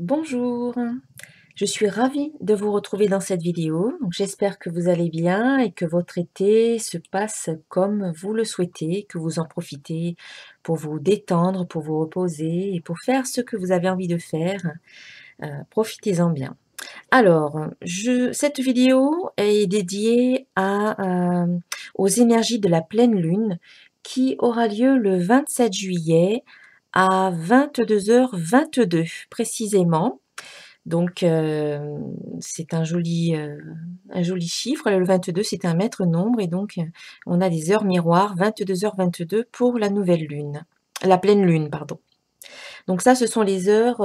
Bonjour, je suis ravie de vous retrouver dans cette vidéo. Donc, j'espère que vous allez bien et que votre été se passe comme vous le souhaitez, que vous en profitez pour vous détendre, pour vous reposer et pour faire ce que vous avez envie de faire. Profitez-en bien. Alors, cette vidéo est dédiée aux énergies de la pleine lune qui aura lieu le 27 juillet à 22h22 précisément. Donc, c'est un joli chiffre. Le 22, c'est un maître nombre et donc on a des heures miroirs, 22h22 pour la nouvelle lune, la pleine lune, pardon. Donc ça, ce sont les heures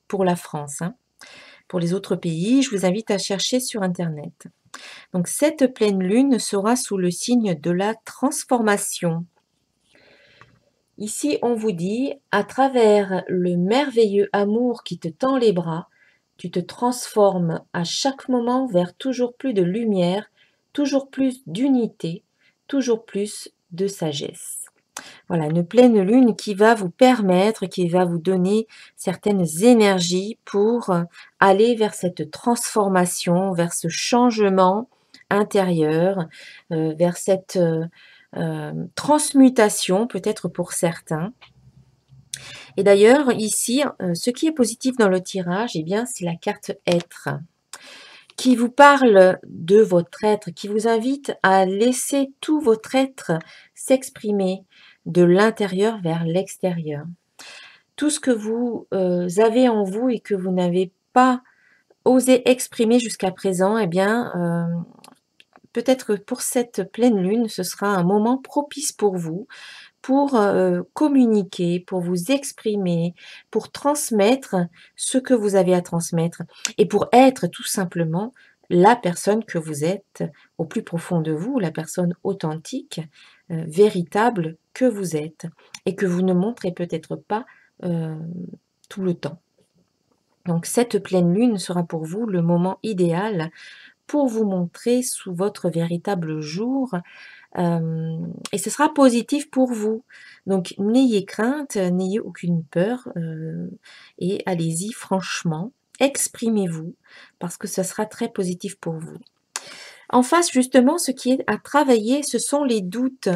pour la France, hein. Pour les autres pays, je vous invite à chercher sur internet. Donc cette pleine lune sera sous le signe de la transformation. Ici, on vous dit, à travers le merveilleux amour qui te tend les bras, tu te transformes à chaque moment vers toujours plus de lumière, toujours plus d'unité, toujours plus de sagesse. Voilà, une pleine lune qui va vous permettre, qui va vous donner certaines énergies pour aller vers cette transformation, vers ce changement intérieur, vers cette transmutation peut-être pour certains. Et d'ailleurs, ici, ce qui est positif dans le tirage, eh bien, c'est la carte être, qui vous parle de votre être, qui vous invite à laisser tout votre être s'exprimer de l'intérieur vers l'extérieur. Tout ce que vous avez en vous et que vous n'avez pas osé exprimer jusqu'à présent, eh bien, peut-être que pour cette pleine lune, ce sera un moment propice pour vous, pour communiquer, pour vous exprimer, pour transmettre ce que vous avez à transmettre et pour être tout simplement la personne que vous êtes au plus profond de vous, la personne authentique, véritable que vous êtes et que vous ne montrez peut-être pas tout le temps. Donc cette pleine lune sera pour vous le moment idéal pour vous montrer sous votre véritable jour et ce sera positif pour vous. Donc n'ayez crainte, n'ayez aucune peur et allez-y franchement, exprimez-vous parce que ce sera très positif pour vous. En face, justement, ce qui est à travailler, ce sont les doutes.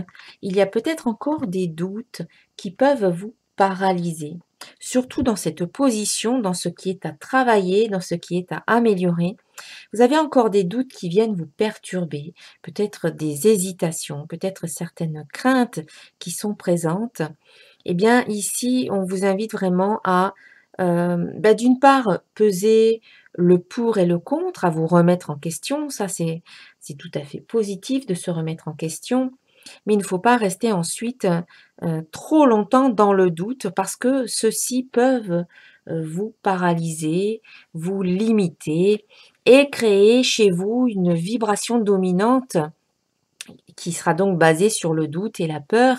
Il y a peut-être encore des doutes qui peuvent vous paralyser, surtout dans cette position, dans ce qui est à travailler, dans ce qui est à améliorer. Vous avez encore des doutes qui viennent vous perturber, peut-être des hésitations, peut-être certaines craintes qui sont présentes. Eh bien, ici, on vous invite vraiment à, d'une part, peser le pour et le contre, à vous remettre en question. Ça, c'est tout à fait positif de se remettre en question. Mais il ne faut pas rester ensuite trop longtemps dans le doute parce que ceux-ci peuvent vous paralyser, vous limiter et créer chez vous une vibration dominante qui sera donc basée sur le doute et la peur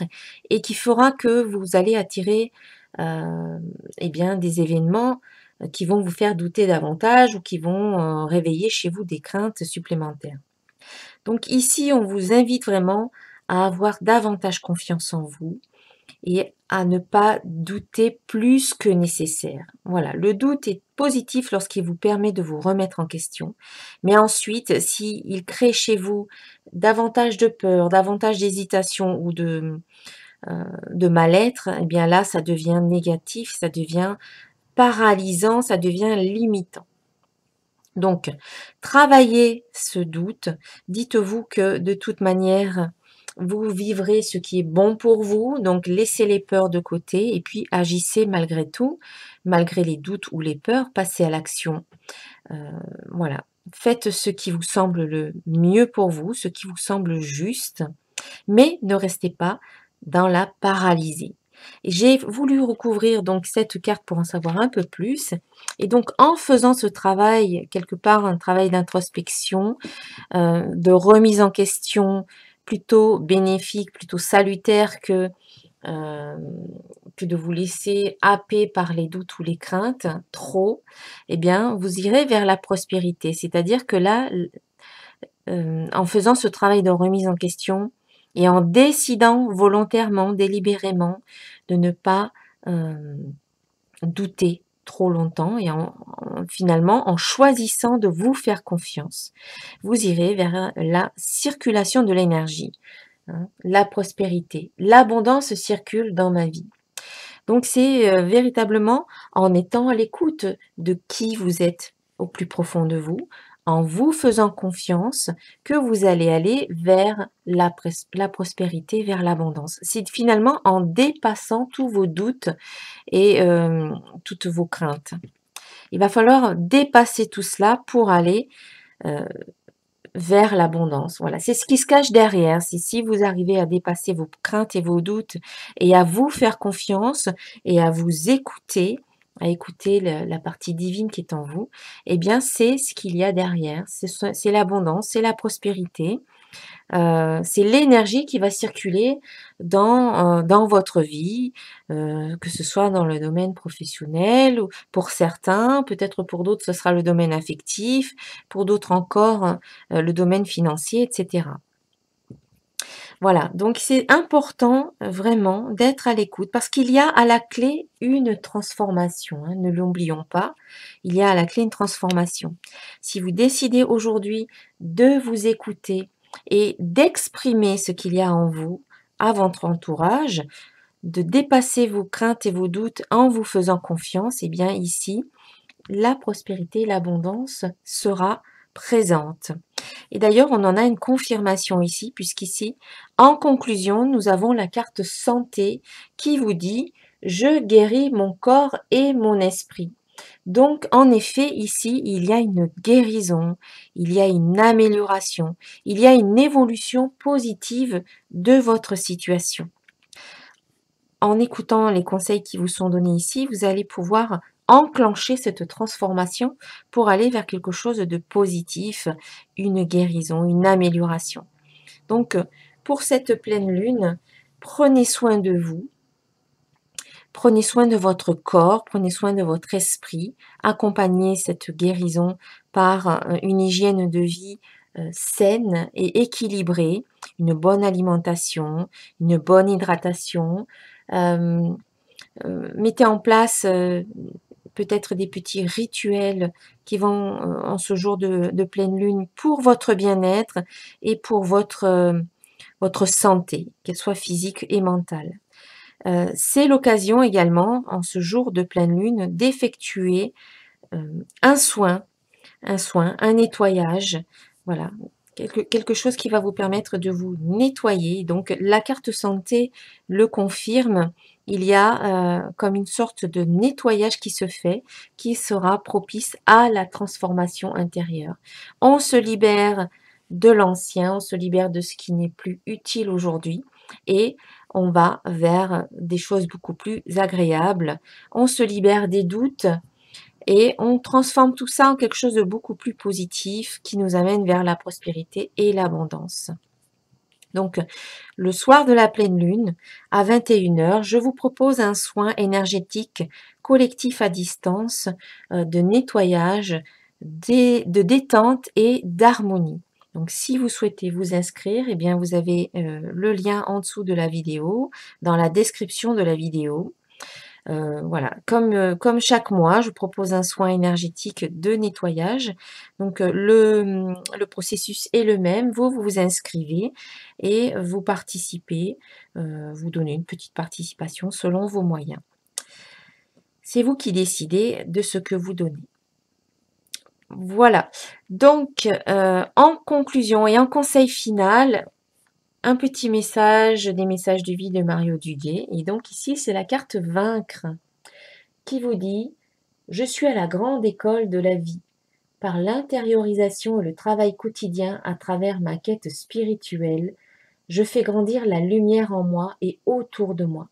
et qui fera que vous allez attirer eh bien, des événements qui vont vous faire douter davantage ou qui vont réveiller chez vous des craintes supplémentaires. Donc ici, on vous invite vraiment à avoir davantage confiance en vous et à ne pas douter plus que nécessaire. Voilà, le doute est positif lorsqu'il vous permet de vous remettre en question. Mais ensuite, s'il crée chez vous davantage de peur, davantage d'hésitation ou de mal-être, eh bien là, ça devient négatif, ça devient paralysant, ça devient limitant. Donc, travaillez ce doute. Dites-vous que de toute manière, vous vivrez ce qui est bon pour vous. Donc, laissez les peurs de côté et puis agissez malgré tout, malgré les doutes ou les peurs. Passez à l'action. Voilà. Faites ce qui vous semble le mieux pour vous, ce qui vous semble juste, mais ne restez pas dans la paralysie. Et j'ai voulu recouvrir donc cette carte pour en savoir un peu plus. Et donc en faisant ce travail, quelque part un travail d'introspection, de remise en question plutôt bénéfique, plutôt salutaire euh, que de vous laisser happer par les doutes ou les craintes trop, eh bien vous irez vers la prospérité. C'est-à-dire que là, en faisant ce travail de remise en question et en décidant volontairement, délibérément de ne pas douter, trop longtemps et finalement, en choisissant de vous faire confiance, vous irez vers la circulation de l'énergie, hein, la prospérité. L'abondance circule dans ma vie. Donc c'est véritablement en étant à l'écoute de qui vous êtes au plus profond de vous, en vous faisant confiance, que vous allez aller vers la prospérité, vers l'abondance. C'est finalement en dépassant tous vos doutes et toutes vos craintes. Il va falloir dépasser tout cela pour aller euh, vers l'abondance. Voilà, c'est ce qui se cache derrière. C'est si vous arrivez à dépasser vos craintes et vos doutes et à vous faire confiance et à vous écouter, à écouter la partie divine qui est en vous, eh bien, c'est ce qu'il y a derrière. C'est l'abondance, c'est la prospérité. C'est l'énergie qui va circuler dans votre vie, que ce soit dans le domaine professionnel ou pour certains, peut-être pour d'autres, ce sera le domaine affectif, pour d'autres encore, le domaine financier, et cetera. Voilà, donc c'est important, vraiment d'être à l'écoute parce qu'il y a à la clé une transformation, hein, ne l'oublions pas. Il y a à la clé une transformation. Si vous décidez aujourd'hui de vous écouter et d'exprimer ce qu'il y a en vous à votre entourage, de dépasser vos craintes et vos doutes en vous faisant confiance, eh bien ici, la prospérité, l'abondance sera présente. Et d'ailleurs, on en a une confirmation ici, puisqu'ici, en conclusion, nous avons la carte santé qui vous dit: je guéris mon corps et mon esprit. Donc, en effet, ici, il y a une guérison, il y a une amélioration, il y a une évolution positive de votre situation. En écoutant les conseils qui vous sont donnés ici, vous allez pouvoir enclencher cette transformation pour aller vers quelque chose de positif, une guérison, une amélioration. Donc, pour cette pleine lune, prenez soin de vous, prenez soin de votre corps, prenez soin de votre esprit, accompagnez cette guérison par une hygiène de vie saine et équilibrée, une bonne alimentation, une bonne hydratation. euh, Mettez en place peut-être des petits rituels qui vont en ce jour de pleine lune pour votre bien-être et pour votre santé, qu'elle soit physique et mentale. C'est l'occasion également, en ce jour de pleine lune, d'effectuer un soin, un nettoyage, voilà, quelque chose qui va vous permettre de vous nettoyer. Donc la carte santé le confirme, il y a comme une sorte de nettoyage qui se fait, qui sera propice à la transformation intérieure. On se libère de l'ancien, on se libère de ce qui n'est plus utile aujourd'hui et on va vers des choses beaucoup plus agréables. On se libère des doutes, et on transforme tout ça en quelque chose de beaucoup plus positif qui nous amène vers la prospérité et l'abondance. Donc, le soir de la pleine lune, à 21h, je vous propose un soin énergétique collectif à distance, de nettoyage, de détente et d'harmonie. Donc, si vous souhaitez vous inscrire, eh bien, vous avez le lien en dessous de la vidéo, dans la description de la vidéo. Voilà, comme chaque mois, je propose un soin énergétique de nettoyage. Donc, le processus est le même. Vous vous inscrivez et vous participez, vous donnez une petite participation selon vos moyens. C'est vous qui décidez de ce que vous donnez. Voilà. Donc, en conclusion et en conseil final, un petit message, des messages de vie de Mario Duguay. Et donc ici, c'est la carte Vaincre qui vous dit: je suis à la grande école de la vie. Par l'intériorisation et le travail quotidien à travers ma quête spirituelle, je fais grandir la lumière en moi et autour de moi.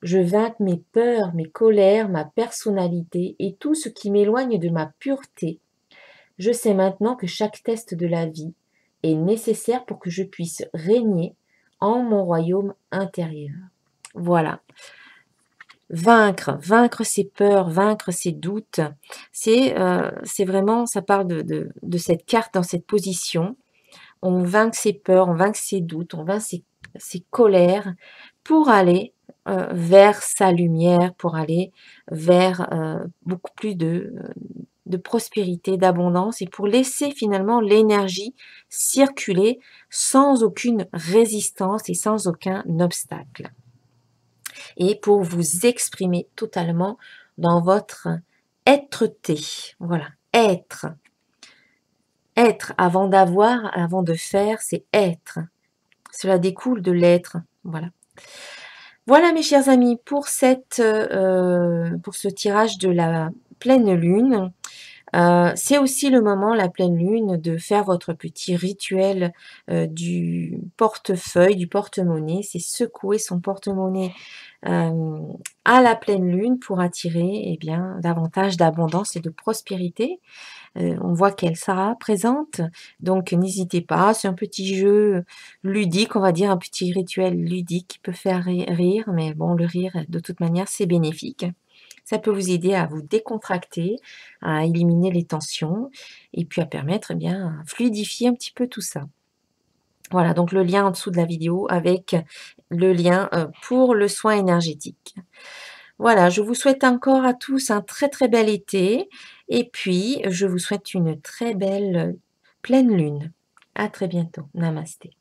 Je vainque mes peurs, mes colères, ma personnalité et tout ce qui m'éloigne de ma pureté. Je sais maintenant que chaque test de la vie est nécessaire pour que je puisse régner en mon royaume intérieur. Voilà. Vaincre ses peurs, vaincre ses doutes, c'est vraiment, ça parle de cette carte dans cette position. On vainc ses peurs, on vainc ses doutes, on vainc ses colères pour aller vers sa lumière, pour aller vers, beaucoup plus de prospérité, d'abondance et pour laisser finalement l'énergie circuler sans aucune résistance et sans aucun obstacle. Et pour vous exprimer totalement dans votre être-té. Voilà, être. Être avant d'avoir, avant de faire, c'est être. Cela découle de l'être. Voilà. Voilà mes chers amis pour pour ce tirage de la pleine lune. C'est aussi le moment, la pleine lune, de faire votre petit rituel, du portefeuille, du porte-monnaie. C'est secouer son porte-monnaie, à la pleine lune pour attirer, eh bien, davantage d'abondance et de prospérité. On voit qu'elle sera présente, donc n'hésitez pas, c'est un petit jeu ludique, on va dire, un petit rituel ludique qui peut faire rire, mais bon, le rire, de toute manière, c'est bénéfique. Ça peut vous aider à vous décontracter, à éliminer les tensions et puis à permettre, eh bien, à fluidifier un petit peu tout ça. Voilà, donc le lien en dessous de la vidéo avec le lien, pour le soin énergétique. Voilà, je vous souhaite encore à tous un très, très bel été et puis je vous souhaite une très belle, pleine lune. À très bientôt. Namasté.